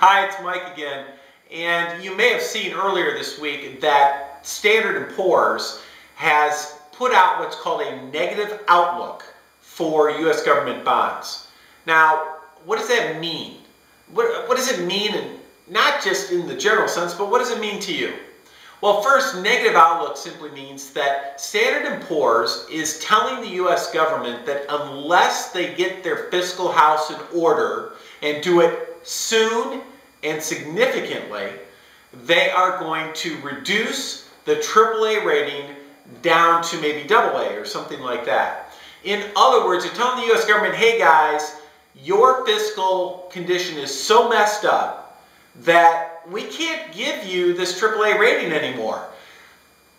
Hi, it's Mike again. And you may have seen earlier this week that Standard & Poor's has put out what's called a negative outlook for U.S. government bonds. Now, what does that mean? What does it mean, and not just in the general sense, but what does it mean to you? Well, first, negative outlook simply means that Standard & Poor's is telling the U.S. government that unless they get their fiscal house in order and do it soon and significantly, they are going to reduce the AAA rating down to maybe AA or something like that. In other words, they're telling the U.S. government, hey guys, your fiscal condition is so messed up that we can't give you this AAA rating anymore.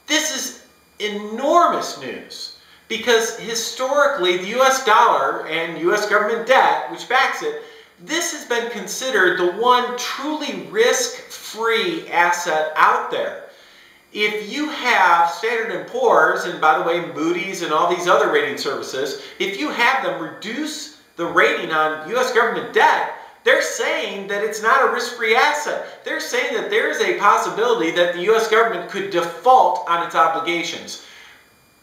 This is enormous news because historically the U.S. dollar and U.S. government debt, which backs it, this has been considered the one truly risk-free asset out there. If you have Standard & Poor's, and by the way, Moody's and all these other rating services, if you have them reduce the rating on U.S. government debt, they're saying that it's not a risk-free asset. They're saying that there is a possibility that the U.S. government could default on its obligations.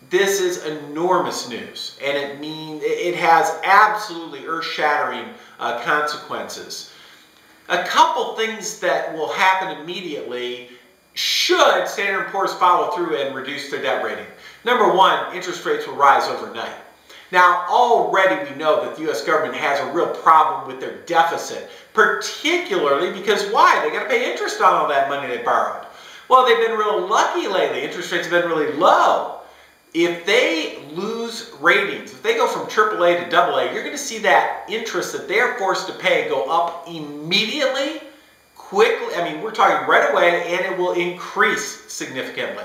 This is enormous news, and it has absolutely earth-shattering consequences. A couple things that will happen immediately should Standard & Poor's follow through and reduce their debt rating. Number one, interest rates will rise overnight. Now, already we know that the U.S. government has a real problem with their deficit, particularly because why? They got to pay interest on all that money they borrowed. Well, they've been real lucky lately. Interest rates have been really low. If they lose ratings, if they go from AAA to AA, you're going to see that interest that they're forced to pay go up immediately, quickly. I mean, we're talking right away, and it will increase significantly.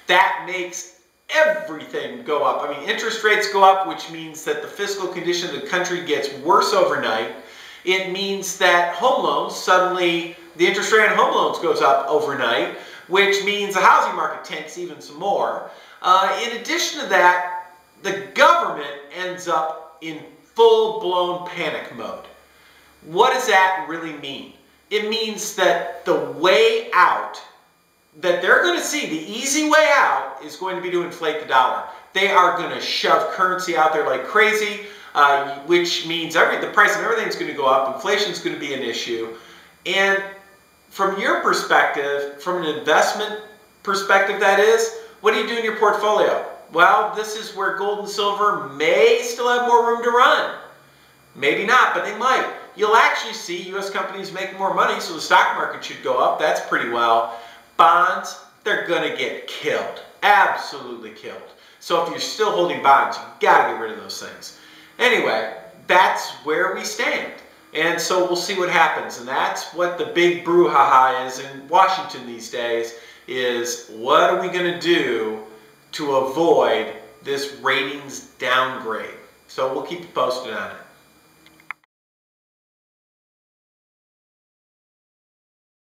That makes everything go up. I mean, interest rates go up, which means that the fiscal condition of the country gets worse overnight. It means that home loans, suddenly the interest rate on home loans goes up overnight, which means the housing market tanks even some more. In addition to that, the government ends up in full-blown panic mode. What does that really mean? It means that the way out that they're going to see, the easy way out, is going to be to inflate the dollar. They are going to shove currency out there like crazy, which means the price of everything is going to go up. Inflation is going to be an issue. And from your perspective, from an investment perspective that is, what do you do in your portfolio? Well, this is where gold and silver may still have more room to run. Maybe not, but they might. You'll actually see U.S. companies making more money, so the stock market should go up. That's pretty well. Bonds, they're going to get killed. Absolutely killed. So if you're still holding bonds, you've got to get rid of those things. Anyway, that's where we stand. And so we'll see what happens. And that's what the big brouhaha is in Washington these days, is what are we going to do to avoid this ratings downgrade? So we'll keep you posted on it.